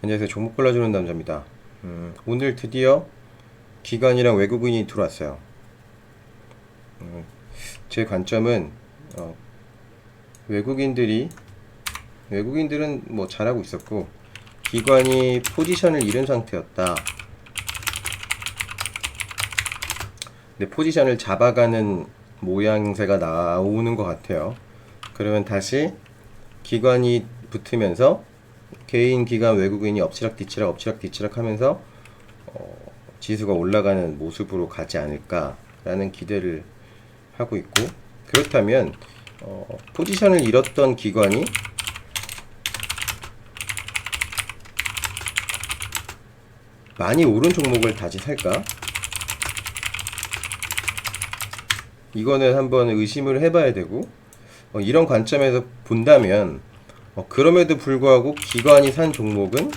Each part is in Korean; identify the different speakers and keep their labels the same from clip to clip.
Speaker 1: 안녕하세요. 종목 골라주는 남자입니다. 오늘 드디어 기관이랑 외국인이 들어왔어요. 제 관점은 어, 외국인들은 뭐 잘하고 있었고 기관이 포지션을 잃은 상태였다. 근데 포지션을 잡아가는 모양새가 나오는 것 같아요. 그러면 다시 기관이 붙으면서 개인, 기관, 외국인이 엎치락 뒤치락 하면서 지수가 올라가는 모습으로 가지 않을까라는 기대를 하고 있고, 그렇다면 포지션을 잃었던 기관이 많이 오른 종목을 다시 살까? 이거는 한번 의심을 해봐야 되고, 이런 관점에서 본다면 그럼에도 불구하고 기관이 산 종목은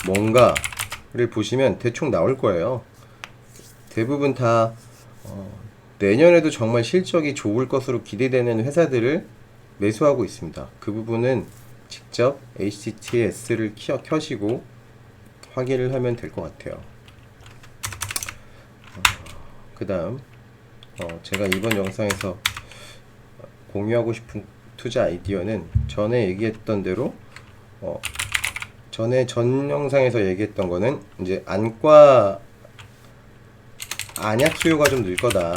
Speaker 1: 뭔가를 보시면 대충 나올 거예요. 대부분 다 내년에도 정말 실적이 좋을 것으로 기대되는 회사들을 매수하고 있습니다. 그 부분은 직접 HTS를 켜시고 확인을 하면 될 것 같아요. 그 다음 제가 이번 영상에서 공유하고 싶은 투자 아이디어는 전에 얘기했던 대로 전에 전 영상에서 얘기했던 거는 이제 안과 안약 수요가 좀 늘 거다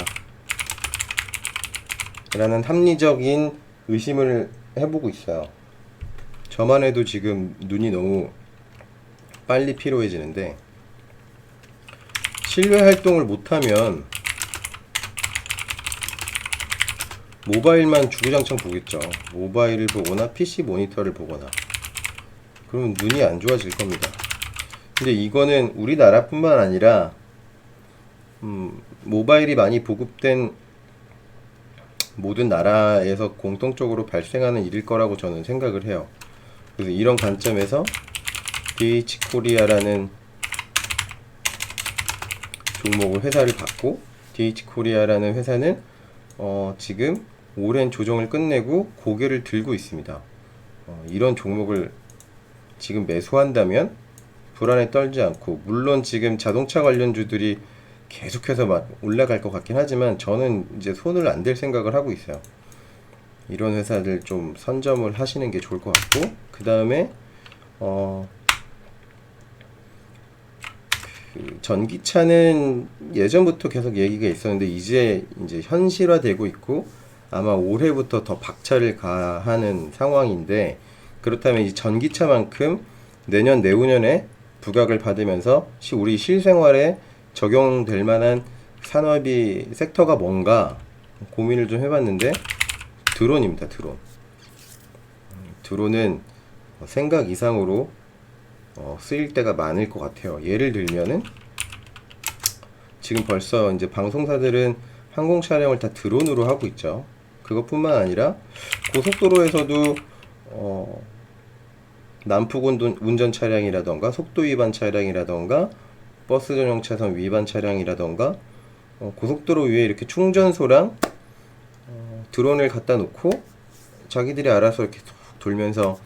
Speaker 1: 라는 합리적인 의심을 해보고 있어요. 저만 해도 지금 눈이 너무 빨리 피로해지는데, 실외 활동을 못하면 모바일만 주구장창 보겠죠. 모바일을 보거나 PC 모니터를 보거나. 그러면 눈이 안 좋아질 겁니다. 근데 이거는 우리나라뿐만 아니라 모바일이 많이 보급된 모든 나라에서 공통적으로 발생하는 일일 거라고 저는 생각을 해요. 그래서 이런 관점에서 DH코리아라는 종목을 회사를 받고, DH코리아라는 회사는 지금 오랜 조정을 끝내고 고개를 들고 있습니다. 이런 종목을 지금 매수한다면 불안에 떨지 않고, 물론 지금 자동차 관련주들이 계속해서 막 올라갈 것 같긴 하지만 저는 이제 손을 안 댈 생각을 하고 있어요. 이런 회사들 좀 선점을 하시는 게 좋을 것 같고, 그 다음에 전기차는 예전부터 계속 얘기가 있었는데 이제 현실화되고 있고 아마 올해부터 더 박차를 가하는 상황인데, 그렇다면 이 전기차만큼 내년 내후년에 부각을 받으면서 우리 실생활에 적용될 만한 산업이 섹터가 뭔가 고민을 좀 해봤는데, 드론입니다. 드론은 생각 이상으로 쓰일 때가 많을 것 같아요. 예를 들면은 지금 벌써 이제 방송사들은 항공 촬영을 다 드론으로 하고 있죠. 그것뿐만 아니라 고속도로에서도 난폭 운전 차량이라던가 속도 위반 차량이라던가 버스 전용 차선 위반 차량이라던가 고속도로 위에 이렇게 충전소랑 드론을 갖다 놓고 자기들이 알아서 이렇게 돌면서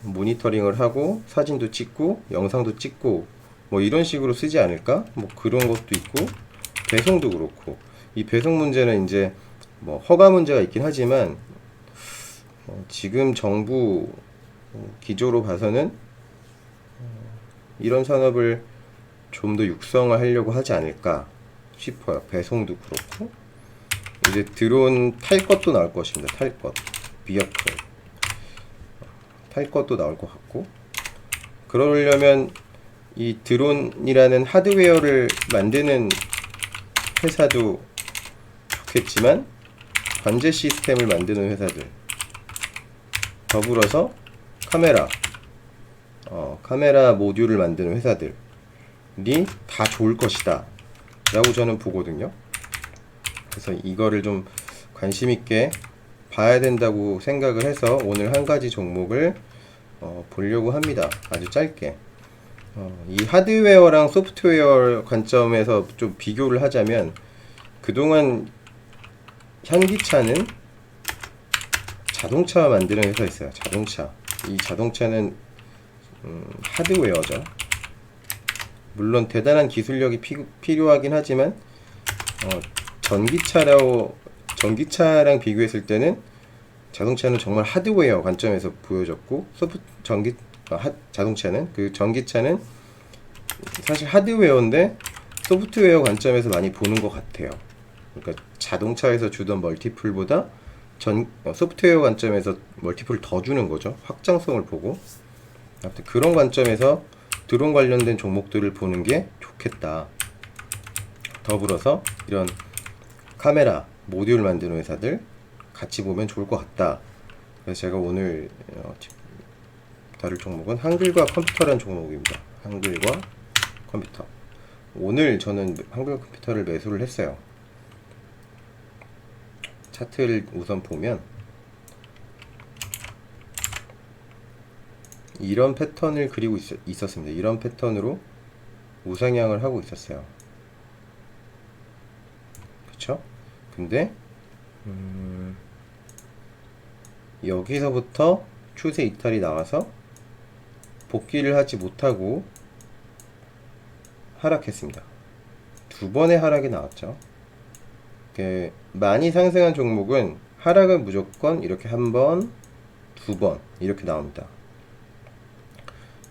Speaker 1: 모니터링을 하고 사진도 찍고 영상도 찍고 뭐 이런 식으로 쓰지 않을까? 뭐 그런 것도 있고, 배송도 그렇고. 이 배송 문제는 이제 뭐 허가 문제가 있긴 하지만 지금 정부 기조로 봐서는 이런 산업을 좀 더 육성을 하려고 하지 않을까 싶어요. 배송도 그렇고. 이제 드론 탈 것도 나올 것입니다. 탈 것, 비어클 탈 것도 나올 것 같고, 그러려면 이 드론이라는 하드웨어를 만드는 회사도 좋겠지만 관제 시스템을 만드는 회사들, 더불어서 카메라 모듈을 만드는 회사들이 다 좋을 것이다 라고 저는 보거든요. 그래서 이거를 좀 관심 있게 봐야 된다고 생각을 해서 오늘 한 가지 종목을 보려고 합니다. 아주 짧게. 이 하드웨어랑 소프트웨어 관점에서 좀 비교를 하자면, 그동안 현기차는 자동차 만드는 회사 있어요. 자동차. 이 자동차는 하드웨어죠. 물론 대단한 기술력이 필요하긴 하지만 전기차랑 비교했을 때는 자동차는 정말 하드웨어 관점에서 보여졌고 자동차는 전기차는 사실 하드웨어인데 소프트웨어 관점에서 많이 보는 것 같아요. 그러니까 자동차에서 주던 멀티플보다 소프트웨어 관점에서 멀티플을 더 주는 거죠. 확장성을 보고. 아무튼 그런 관점에서 드론 관련된 종목들을 보는 게 좋겠다. 더불어서 이런 카메라 모듈 만드는 회사들 같이 보면 좋을 것 같다. 그래서 제가 오늘 다룰 종목은 한글과 컴퓨터라는 종목입니다. 한글과 컴퓨터. 오늘 저는 한글 컴퓨터를 매수를 했어요. 차트를 우선 보면 이런 패턴을 그리고 있었습니다. 이런 패턴으로 우상향을 하고 있었어요. 그쵸? 근데 여기서부터 추세 이탈이 나와서 복귀를 하지 못하고 하락했습니다. 두 번의 하락이 나왔죠. 많이 상승한 종목은 하락은 무조건 이렇게 한 번, 두 번 이렇게 나옵니다.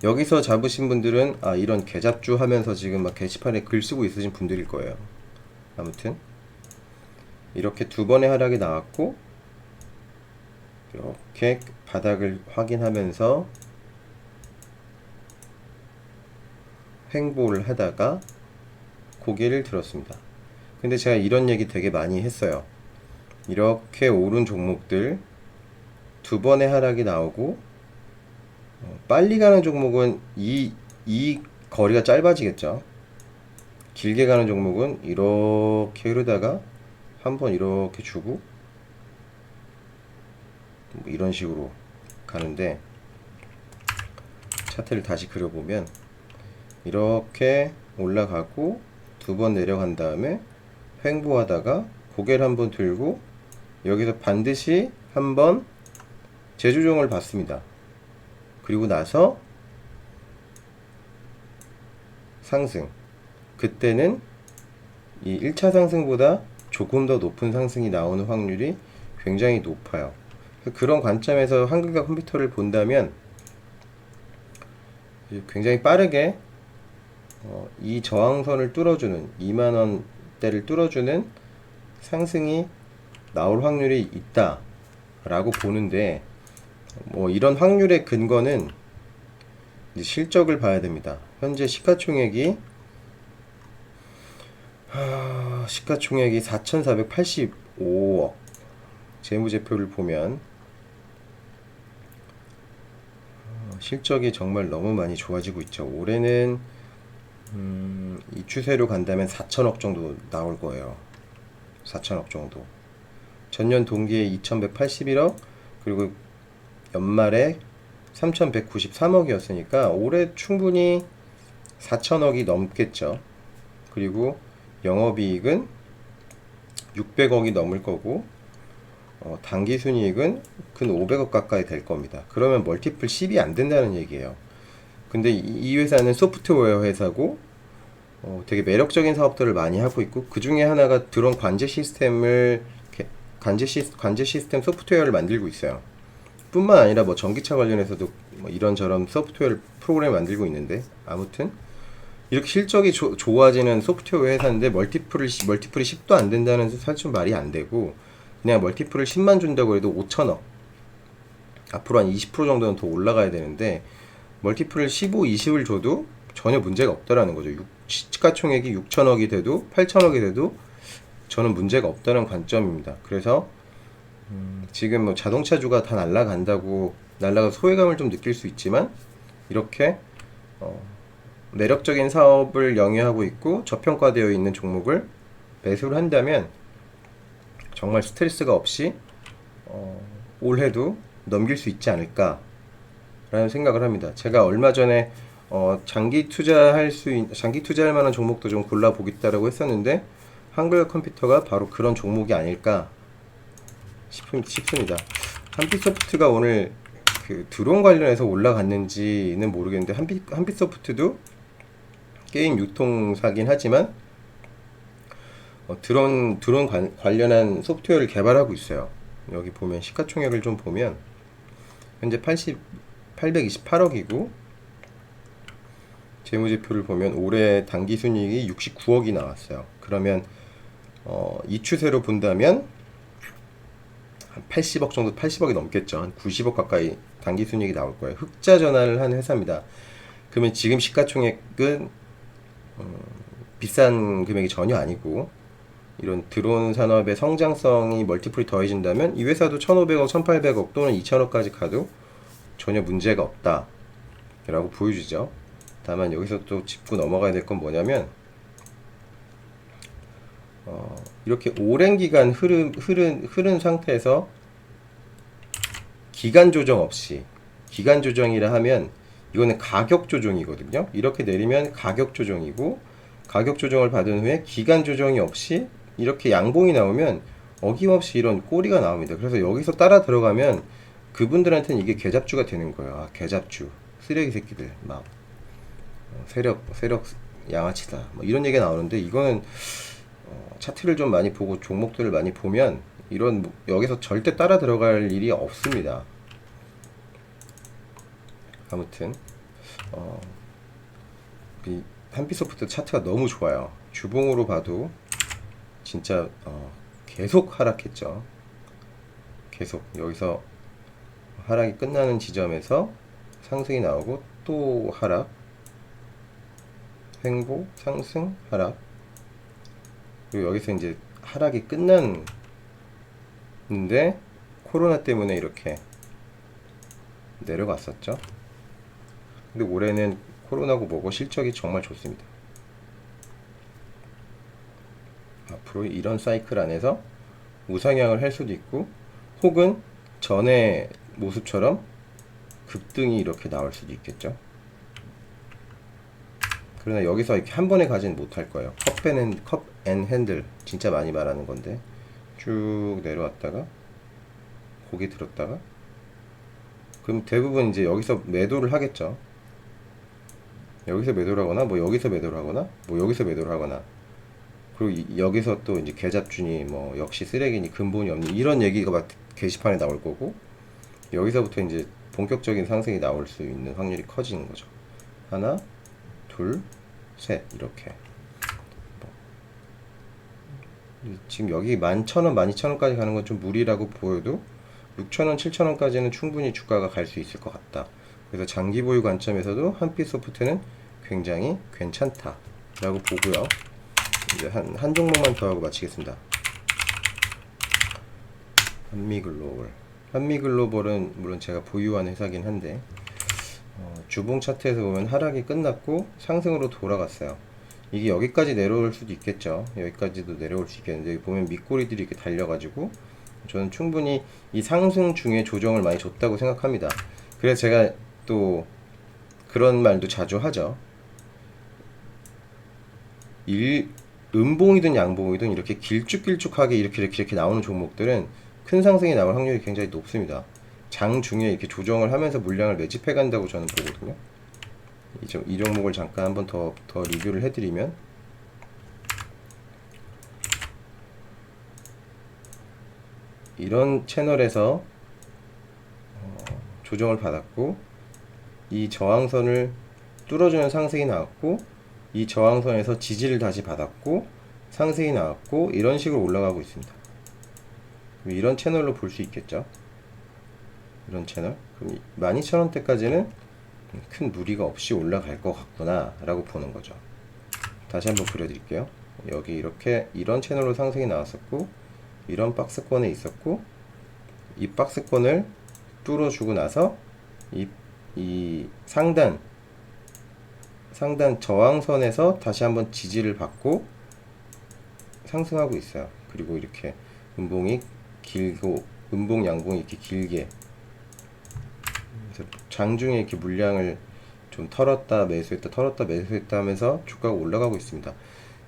Speaker 1: 여기서 잡으신 분들은 이런 개잡주 하면서 지금 막 게시판에 글 쓰고 있으신 분들일 거예요. 아무튼 이렇게 두 번의 하락이 나왔고 이렇게 바닥을 확인하면서 횡보를 하다가 고개를 들었습니다. 근데 제가 이런 얘기 되게 많이 했어요. 이렇게 오른 종목들 두 번의 하락이 나오고 빨리 가는 종목은 이 거리가 짧아지겠죠. 길게 가는 종목은 이렇게 흐르다가 한번 이렇게 주고 이런 식으로 가는데, 차트를 다시 그려보면 이렇게 올라가고 두 번 내려간 다음에 횡보하다가 고개를 한번 들고 여기서 반드시 한번 재조정을 받습니다. 그리고 나서 상승. 그때는 이 1차 상승보다 조금 더 높은 상승이 나오는 확률이 굉장히 높아요. 그런 관점에서 한글과 컴퓨터를 본다면 굉장히 빠르게 이 저항선을 뚫어주는 2만원대를 뚫어주는 상승이 나올 확률이 있다 라고 보는데, 이런 확률의 근거는 이제 실적을 봐야 됩니다. 현재 시가총액이 4,485억, 재무제표를 보면 실적이 정말 너무 많이 좋아지고 있죠. 올해는 이 추세로 간다면 4천억 정도 나올 거예요. 4천억 정도. 전년 동기에 2,181억, 그리고 연말에 3,193억이었으니까 올해 충분히 4천억이 넘겠죠. 그리고 영업이익은 600억이 넘을 거고, 당기순이익은 근 500억 가까이 될 겁니다. 그러면 멀티플 10이 안 된다는 얘기예요. 근데 이 회사는 소프트웨어 회사고 되게 매력적인 사업들을 많이 하고 있고, 그 중에 하나가 드론 관제 시스템 소프트웨어를 만들고 있어요. 뿐만 아니라 전기차 관련해서도 이런저런 소프트웨어 프로그램을 만들고 있는데, 아무튼 이렇게 실적이 좋아지는 소프트웨어 회사인데 멀티플이 10도 안 된다는 사실 말이 안 되고, 그냥 멀티플을 10만 준다고 해도 5천억, 앞으로 한 20% 정도는 더 올라가야 되는데 멀티플을 15, 20을 줘도 전혀 문제가 없다라는 거죠. 시가총액이 6천억이 돼도 8천억이 돼도 저는 문제가 없다는 관점입니다. 그래서 지금 자동차주가 다 날아가서 소외감을 좀 느낄 수 있지만, 이렇게 매력적인 사업을 영위하고 있고 저평가되어 있는 종목을 매수를 한다면 정말 스트레스가 없이 올해도 넘길 수 있지 않을까 라는 생각을 합니다. 제가 얼마 전에 장기 투자할 만한 종목도 좀 골라보겠다라고 했었는데, 한글 컴퓨터가 바로 그런 종목이 아닐까 싶습니다. 한빛소프트가 오늘 그 드론 관련해서 올라갔는지는 모르겠는데 한빛소프트도 게임 유통사긴 하지만 드론 관련한 소프트웨어를 개발하고 있어요. 여기 보면 시가총액을 좀 보면 현재 828억이고 재무제표를 보면 올해 당기순이익이 69억이 나왔어요. 그러면 이 추세로 본다면 한 80억 정도, 80억이 넘겠죠. 한 90억 가까이 당기순이익이 나올 거예요. 흑자 전환을 한 회사입니다. 그러면 지금 시가총액은 비싼 금액이 전혀 아니고 이런 드론 산업의 성장성이 멀티플이 더해진다면 이 회사도 1,500억, 1,800억 또는 2,000억까지 가도 전혀 문제가 없다 라고 보여주죠. 다만 여기서 또 짚고 넘어가야 될 건 뭐냐면 이렇게 오랜 기간 흐른 상태에서 기간 조정 없이, 기간 조정이라 하면 이거는 가격 조정이거든요. 이렇게 내리면 가격 조정이고, 가격 조정을 받은 후에 기간 조정이 없이 이렇게 양봉이 나오면 어김없이 이런 꼬리가 나옵니다. 그래서 여기서 따라 들어가면 그분들한테는 이게 개잡주가 되는 거예요. 아, 개잡주, 쓰레기 새끼들, 막 세력 양아치다, 뭐 이런 얘기가 나오는데, 이거는 차트를 좀 많이 보고 종목들을 많이 보면 이런 여기서 절대 따라 들어갈 일이 없습니다. 아무튼 이 한빛소프트 차트가 너무 좋아요. 주봉으로 봐도 진짜 계속 하락했죠. 계속 여기서 하락이 끝나는 지점에서 상승이 나오고 또 하락, 횡보, 상승, 하락, 그리고 여기서 이제 하락이 끝났는데 코로나 때문에 이렇게 내려갔었죠. 근데 올해는 코로나고 뭐고 실적이 정말 좋습니다. 앞으로 이런 사이클 안에서 우상향을 할 수도 있고, 혹은 전의 모습처럼 급등이 이렇게 나올 수도 있겠죠. 그러나 여기서 이렇게 한 번에 가지는 못할 거예요. 컵 앤 핸들, 진짜 많이 말하는 건데, 쭉 내려왔다가 고개 들었다가, 그럼 대부분 이제 여기서 매도를 하겠죠. 여기서 매도를 하거나, 뭐 여기서 매도를 하거나, 뭐 여기서 매도를 하거나, 그리고 여기서 또 이제 개잡주니 뭐 역시 쓰레기니 근본이 없니 이런 얘기가 막 게시판에 나올 거고, 여기서부터 이제 본격적인 상승이 나올 수 있는 확률이 커지는 거죠. 하나, 둘, 셋, 이렇게. 지금 여기 11,000원, 12,000원까지 가는 건 좀 무리라고 보여도 6,000원, 7,000원까지는 충분히 주가가 갈 수 있을 것 같다. 그래서 장기 보유 관점에서도 한빛소프트는 굉장히 괜찮다 라고 보고요. 이제 한 종목만 더 하고 마치겠습니다. 한미글로벌. 한미글로벌은 물론 제가 보유한 회사긴 한데 주봉 차트에서 보면 하락이 끝났고 상승으로 돌아갔어요. 이게 여기까지 내려올 수도 있겠죠. 여기까지도 내려올 수 있겠는데, 여기 보면 밑꼬리들이 이렇게 달려가지고 저는 충분히 이 상승 중에 조정을 많이 줬다고 생각합니다. 그래서 제가 또 그런 말도 자주 하죠. 음봉이든 양봉이든 이렇게 길쭉길쭉하게 이렇게 나오는 종목들은 큰 상승이 나올 확률이 굉장히 높습니다. 장 중에 이렇게 조정을 하면서 물량을 매집해 간다고 저는 보거든요. 이 종목을 잠깐 한번 더 리뷰를 해드리면, 이런 채널에서 조정을 받았고 이 저항선을 뚫어주는 상승이 나왔고, 이 저항선에서 지지를 다시 받았고 상승이 나왔고, 이런 식으로 올라가고 있습니다. 이런 채널로 볼 수 있겠죠. 이런 채널. 그럼 12,000원대까지는 큰 무리가 없이 올라갈 것 같구나 라고 보는 거죠. 다시 한번 그려드릴게요. 여기 이렇게 이런 채널로 상승이 나왔었고, 이런 박스권에 있었고, 이 박스권을 뚫어주고 나서 이 상단 저항선에서 다시 한번 지지를 받고 상승하고 있어요. 그리고 이렇게 음봉이 길고 음봉 양봉이 이렇게 길게, 장중에 이렇게 물량을 좀 털었다 매수했다 털었다 매수했다 하면서 주가가 올라가고 있습니다.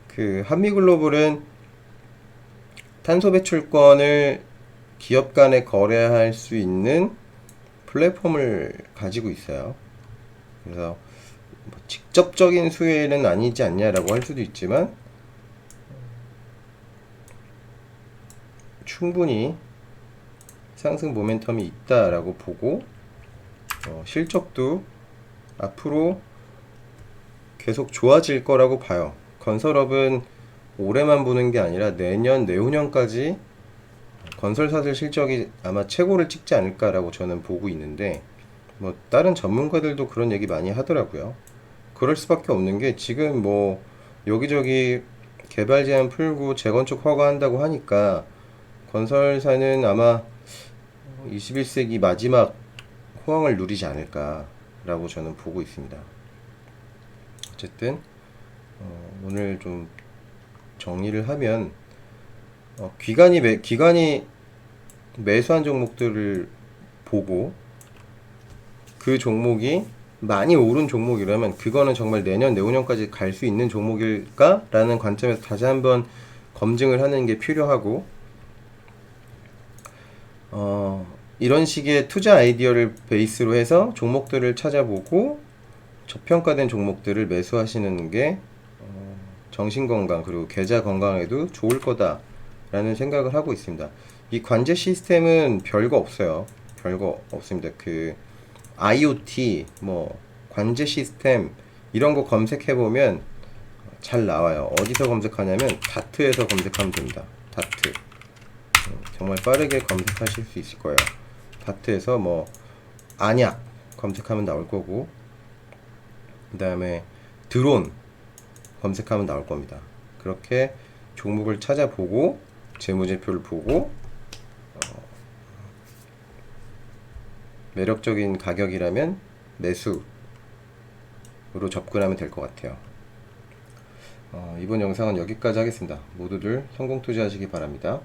Speaker 1: 그 한미글로벌은 탄소 배출권을 기업 간에 거래할 수 있는 플랫폼을 가지고 있어요. 그래서 뭐 직접적인 수혜는 아니지 않냐라고 할 수도 있지만 충분히 상승 모멘텀이 있다라고 보고 실적도 앞으로 계속 좋아질 거라고 봐요. 건설업은 올해만 보는 게 아니라 내년, 내후년까지 건설사들 실적이 아마 최고를 찍지 않을까라고 저는 보고 있는데, 뭐 다른 전문가들도 그런 얘기 많이 하더라고요. 그럴 수밖에 없는 게 지금 뭐 여기저기 개발 제한 풀고 재건축 허가한다고 하니까 건설사는 아마 21세기 마지막 호황을 누리지 않을까라고 저는 보고 있습니다. 어쨌든 오늘 좀 정리를 하면 기관이 매수한 종목들을 보고 그 종목이 많이 오른 종목이라면 그거는 정말 내년 내후년까지 갈 수 있는 종목일까? 라는 관점에서 다시 한번 검증을 하는 게 필요하고, 이런 식의 투자 아이디어를 베이스로 해서 종목들을 찾아보고 저평가된 종목들을 매수하시는 게 정신건강 그리고 계좌 건강에도 좋을 거다라는 생각을 하고 있습니다. 이 관제 시스템은 별거 없어요. 별거 없습니다. 그 IoT 뭐 관제 시스템 이런 거 검색해 보면 잘 나와요. 어디서 검색하냐면 다트에서 검색하면 됩니다. 다트 정말 빠르게 검색하실 수 있을 거예요. 다트에서 뭐 안약 검색하면 나올 거고, 그 다음에 드론 검색하면 나올 겁니다. 그렇게 종목을 찾아보고 재무제표를 보고 매력적인 가격이라면 매수로 접근하면 될 것 같아요. 이번 영상은 여기까지 하겠습니다. 모두들 성공 투자하시기 바랍니다.